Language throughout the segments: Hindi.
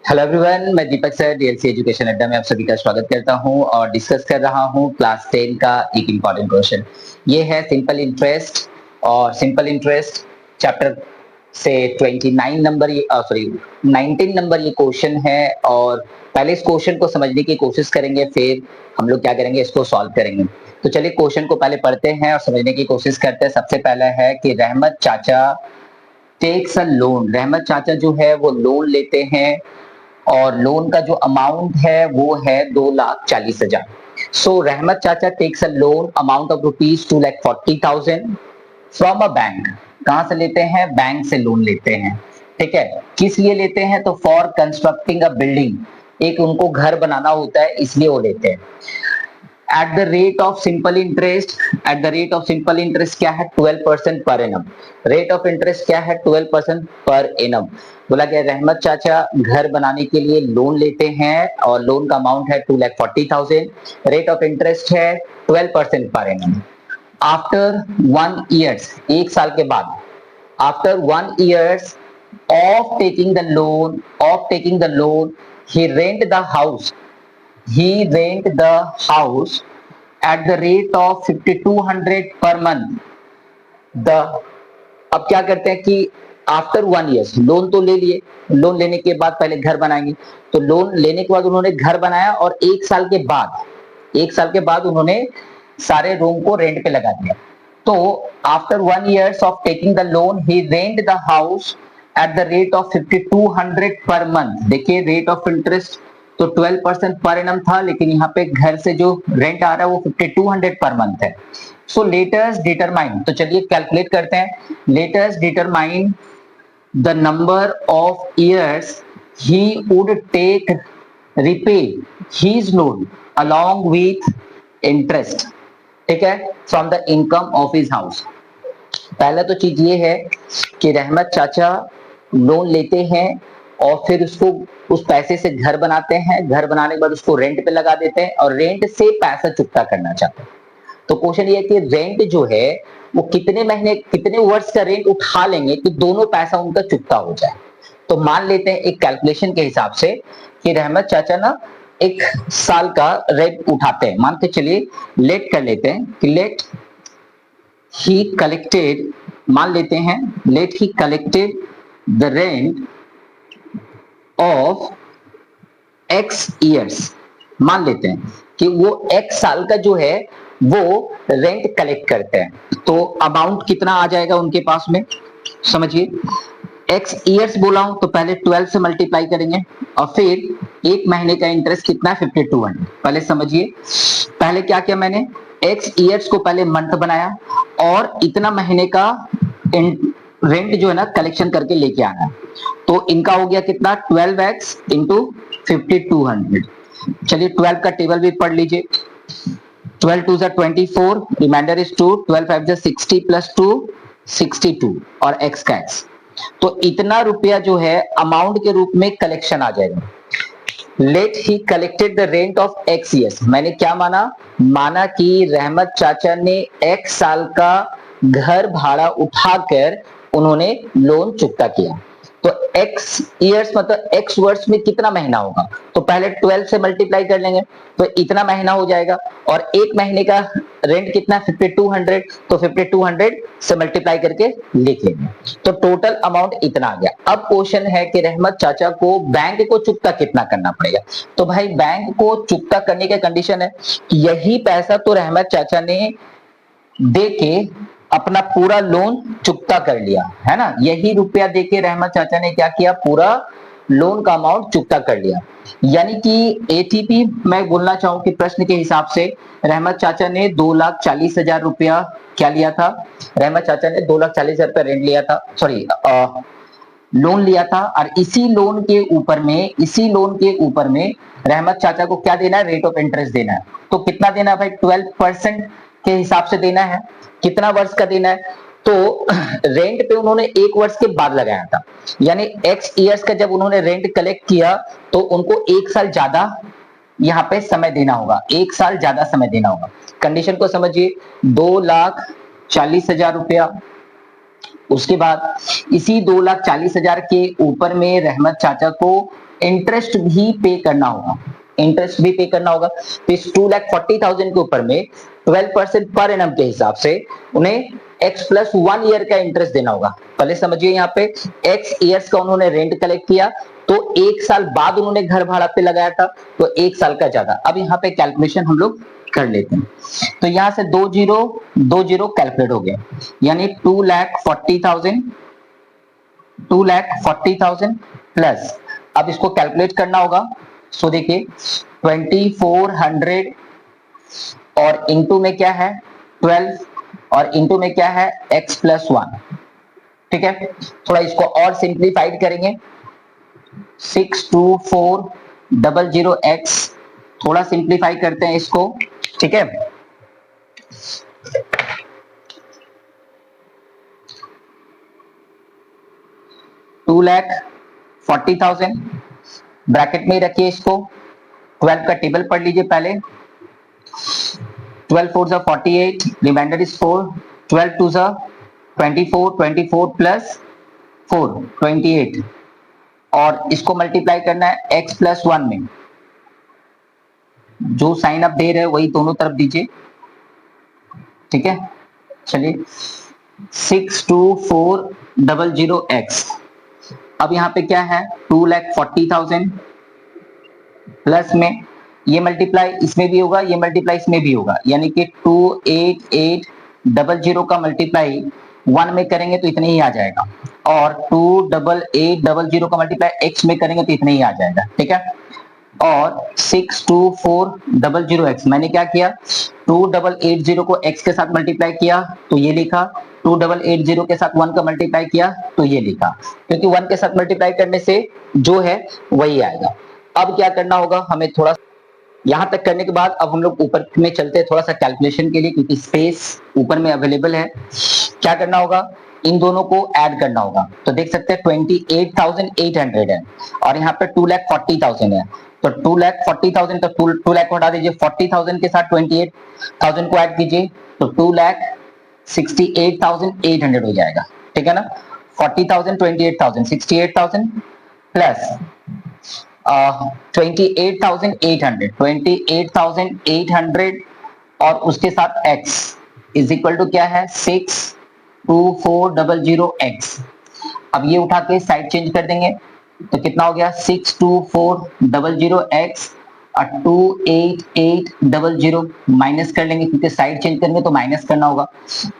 हेलो एवरीवन, मैं दीपक सर डीएलसी एजुकेशन अड्डा में आप सभी का स्वागत करता हूं और डिस्कस कर रहा हूं क्लास 10 का एक इम्पॉर्टेंट क्वेश्चन। ये है सिंपल इंटरेस्ट और सिंपल इंटरेस्ट चैप्टर से 29 नंबर ये 19 नंबर ये क्वेश्चन है। और पहले इस क्वेश्चन को समझने की कोशिश करेंगे, फिर हम लोग क्या करेंगे, इसको सॉल्व करेंगे। तो चलिए क्वेश्चन को पहले पढ़ते हैं और समझने की कोशिश करते हैं। सबसे पहला है कि रहमत चाचा टेक्स अ लोन। रहमत चाचा जो है वो लोन लेते हैं और लोन का जो अमाउंट है वो है 2,40,000। सो रहमत चाचा takes a loan amount of rupees 2,40,000 from a bank. कहां से लेते हैं? बैंक से लोन लेते हैं। ठीक है, किस लिए लेते हैं? तो फॉर कंस्ट्रक्टिंग अ बिल्डिंग, एक उनको घर बनाना होता है इसलिए वो लेते हैं। At the rate of simple interest, at the rate of simple interest क्या है? 12% per annum. Rate of interest क्या है? 12% पर एनम। बोला गया रहमत चाचा घर बनाने के लिए लोन लेते हैं और लोन का अमाउंट है 2,40,000। रेट ऑफ इंटरेस्ट है 12% पर एनम। आफ्टर 1 ईयर्स, एक साल के बाद, after 1 years of taking the loan, he rent the house, he rent the house at the rate of 5,200 per month। the अब क्या करते हैं कि आफ्टर 1 ईयर्स लोन तो ले लिए, लोन लेने के बाद पहले घर बनाएंगे। तो लोन लेने के बाद उन्होंने घर बनाया और एक साल के बाद उन्होंने सारे रूम को रेंट पे लगा दिया। तो after 1 years of taking the loan he rent the house at the rate of 5,200 per month. देखिए रेट ऑफ इंटरेस्ट तो 12% पर एनम था, लेकिन यहाँ पे घर से जो रेंट आ रहा है वो 5,200 पर मंथ है। सो लेटर्स डिटरमाइन, तो चलिए कैलकुलेट करते हैं। Let us determine the number of years he would take repay his loan along with interest। ठीक है, from the income of his house. पहला तो चीज ये है कि रहमत चाचा लोन लेते हैं और फिर उसको उस पैसे से घर बनाते हैं। घर बनाने के बाद उसको रेंट पे लगा देते हैं और रेंट से पैसा चुकता करना चाहते हैं। तो क्वेश्चन ये है कि रेंट जो है वो कितने महीने, कितने वर्ष का रेंट उठा लेंगे कि दोनों पैसा उनका चुकता हो जाए। तो मान लेते हैं एक कैलकुलेशन के हिसाब से कि रहमत चाचा ना एक साल का रेंट उठाते हैं। मान के चलिए, लेट कर लेते हैं कि लेट ही कलेक्टेड, मान लेते हैं let he collected the rent of X years. मान लेते हैं कि वो एक्स साल का जो है वो रेंट कलेक्ट करते हैं। तो अमाउंट कितना आ जाएगा उनके पास में, समझिए। एक्स ईयर्स बोला हूं तो पहले 12 से मल्टीप्लाई करेंगे और फिर एक महीने का इंटरेस्ट कितना है? 5,200। पहले समझिए, पहले क्या किया मैंने, एक्स ईयर्स को पहले मंथ बनाया और इतना महीने का रेंट जो है ना कलेक्शन करके लेके आना। तो इनका हो गया कितना? 12x into 5,200। चलिए 12 का टेबल भी पढ़ लीजिए। 12 2 24, रिमाइंडर इज 2, 12 5 60 प्लस 2 62 और x का x। तो इतना रुपया जो है अमाउंट के रूप में कलेक्शन आ जाएगा। Let he collected the rent of X years. मैंने क्या माना कि रहमत चाचा ने एक्स साल का घर भाड़ा उठाकर उन्होंने लोन चुकता किया। तो एक्स ईयर्स मतलब एक्स वर्ष में कितना महीना होगा, तो पहले 12 से मल्टीप्लाई कर लेंगे तो इतना महीना हो जाएगा। और एक महीने का रेंट कितना? 5,200। तो 5,200 से मल्टीप्लाई करके लिख लेंगे। तो टोटल अमाउंट इतना आ गया। अब क्वेश्चन है कि रहमत चाचा को बैंक को चुकता कितना करना पड़ेगा। तो भाई बैंक को चुकता करने की कंडीशन है कि यही पैसा तो रहमत चाचा ने दे के अपना पूरा लोन चुकता कर लिया है ना। यही रुपया देके रहमत चाचा ने क्या किया? पूरा लोन का अमाउंट चुकता कर लिया। यानी कि एटीपी मैं बोलना चाहूं कि प्रश्न के हिसाब से रहमत चाचा ने 2,40,000 रुपया क्या लिया था? रहमत चाचा ने 2,40,000 रुपया रेंट लिया था, सॉरी लोन लिया था। और इसी लोन के ऊपर में रहमत चाचा को क्या देना है? रेट ऑफ इंटरेस्ट देना है। तो कितना देना है भाई? 12% के हिसाब से देना है। कितना वर्ष का देना है? तो रेंट पे उन्होंने एक वर्ष के बाद लगाया था, यानी एक्स ईयर्स का जब उन्होंने रेंट कलेक्ट किया तो उनको एक साल ज्यादा यहाँ पे समय देना होगा, एक साल ज्यादा समय देना होगा। कंडीशन को समझिए, 2,40,000 रुपया। उसके बाद इसी 2,40,000 के ऊपर में रहमत चाचा को इंटरेस्ट भी पे करना होगा, इंटरेस्ट भी पे करना होगा। तो इस 2,40,000 के ऊपर में 12% पर एनम के हिसाब से उन्हें x+1 ईयर का इंटरेस्ट देना होगा। पहले समझिए यहाँ पे x ईयर्स का उन्होंने रेंट कलेक्ट किया, तो 1 साल बाद उन्होंने घर भाड़ा पे लगाया था, तो 1 साल का ज्यादा। अब यहाँ पे कैलकुलेशन हम लोग कर लेते हैं। तो यहां से 2 जीरो कैलकुलेट हो गया, यानी 2,40,000 प्लस, अब इसको कैलकुलेट करना होगा। सो देखिए 2400 और इंटू में क्या है 12 और इंटू में क्या है x+1। ठीक है, थोड़ा इसको और सिंप्लीफाइड करेंगे, 62400x, थोड़ा सिंप्लीफाई करते हैं इसको। ठीक है, 2,40,000 ब्रैकेट में ही रखिए इसको। 12 का टेबल पढ़ लीजिए पहले। 12 4 48, रिमाइंडर इज 4, 12 2 24, 24 प्लस 4 28, और इसको मल्टीप्लाई करना है x+1 में। जो साइन आप दे रहे हैं वही दोनों तरफ दीजिए। ठीक है, चलिए 62400x। अब यहाँ पे क्या है 2,40,000 प्लस में ये मल्टीप्लाई इसमें भी होगा, ये मल्टीप्लाई इसमें भी होगा, यानी कि 28800 का मल्टीप्लाई 1 में करेंगे तो इतने ही आ जाएगा, और 28800 का मल्टीप्लाई x में करेंगे तो इतने ही आ जाएगा। ठीक है, और 62400x मैंने क्या किया 2880 को x के साथ मल्टीप्लाई किया तो ये लिखा, 2880 के साथ 1 का मल्टीप्लाई किया तो ये लिखा, क्योंकि 1 के साथ मल्टीप्लाई करने से जो है वही आएगा। अब क्या करना होगा हमें, थोड़ा यहां तक करने के बाद अब हम लोग ऊपर में चलते हैं थोड़ा सा कैलकुलेशन के लिए, क्योंकि स्पेस ऊपर में अवेलेबल है। क्या करना होगा, इन दोनों को ऐड करना होगा। तो देख सकते हैं 28,800 है और यहाँ पे 2,40,000 है, तो 2,40,000 का 2 लाख को हटा दीजिए, 40,000 के साथ 28,000 को ऐड कीजिए तो 2,68,800 हो जाएगा। ठीक है ना, 40,000 28,000 68,000 प्लस 28,800 और उसके साथ x इज इक्वल टू क्या है 62400x। अब ये उठा के साइड चेंज कर देंगे तो कितना हो गया 62400x और 28800 माइनस कर लेंगे, क्योंकि साइड चेंज करेंगे तो माइनस करना होगा।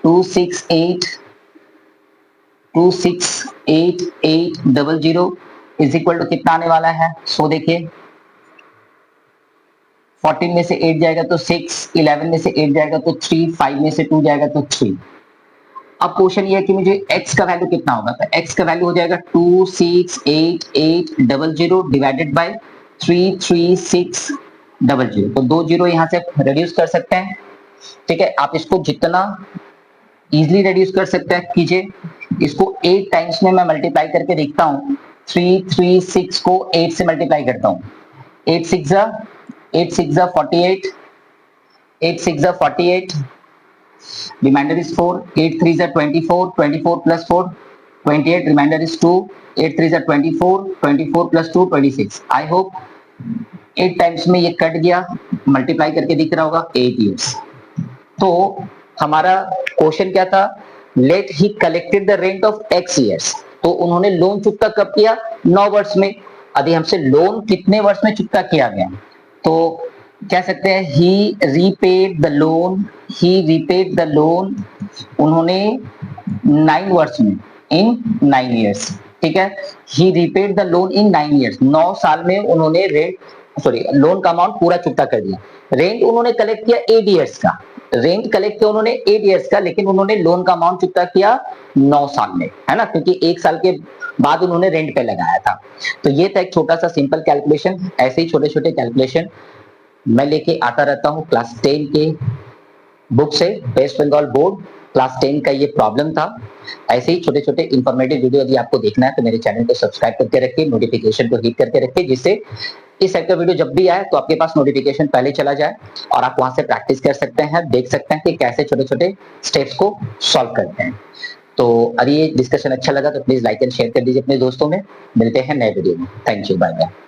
268,800 इज इक्वल टू कितना आने वाला है, सो देखिए 14 में से 8 जाएगा तो 6, 11 में से 8 जाएगा तो 3, 5 में से 2 जाएगा तो 3। अब क्वेश्चन ये है कि मुझे x का वैल्यू कितना होगा, तो x का वैल्यू हो जाएगा 268,800 डिवाइडेड बाय 33600, तो 2 जीरो यहाँ से रिड्यूस कर सकते हैं। ठीक है, आप इसको जितना इजिली रिड्यूस कर सकते हैं कीजिए। इसको 8 टाइम्स में मैं मल्टीप्लाई करके देखता हूँ, 336 को 8 से मल्टीप्लाई करता हूँ, 8 6 48, 8 6 48, remainder is 4, 8 3 24, 24 plus 4 28, remainder is 2, 8 3 24, 24 plus 2 26। I hope 8 times में ये कट गया, मल्टीप्लाई करके दिख रहा होगा 8 years। तो हमारा क्वेश्चन क्या था, let he collected the rent of x years, तो उन्होंने लोन चुकता कब किया 9 वर्ष में। अभी हमसे लोन कितने वर्ष में चुकता किया गया, तो कह सकते हैं ही रीपेड द लोन, उन्होंने 9 वर्ष में, इन 9 years। ठीक है, he repaid the loan in 9 years, 9 साल में उन्होंने लोन का अमाउंट पूरा चुकता कर दिया। रेंट उन्होंने कलेक्ट किया 8 years का, रेंट कलेक्ट किया उन्होंने 8 years का, लेकिन उन्होंने लोन का अमाउंट चुकता किया 9 साल में, है ना, क्योंकि 1 साल के बाद उन्होंने रेंट पे लगाया था। तो ये था एक छोटा सा सिंपल कैलकुलेशन। ऐसे ही छोटे छोटे कैलकुलेशन मैं लेके आता रहता हूँ क्लास 10 के बुक से, वेस्ट बंगाल बोर्ड क्लास 10 का ये प्रॉब्लम था। ऐसे ही छोटे छोटे इंफॉर्मेटिव वीडियो यदि आपको देखना है तो मेरे चैनल को सब्सक्राइब करके रखिए, नोटिफिकेशन को हिट करके रखिए, जिससे इस टाइप का वीडियो जब भी आए तो आपके पास नोटिफिकेशन पहले चला जाए और आप वहां से प्रैक्टिस कर सकते हैं, देख सकते हैं कि कैसे छोटे छोटे स्टेप्स को सॉल्व करते हैं। तो अगर ये डिस्कशन अच्छा लगा तो प्लीज लाइक एंड शेयर कर दीजिए अपने दोस्तों में। मिलते हैं नए वीडियो में। Thank you, bye bye.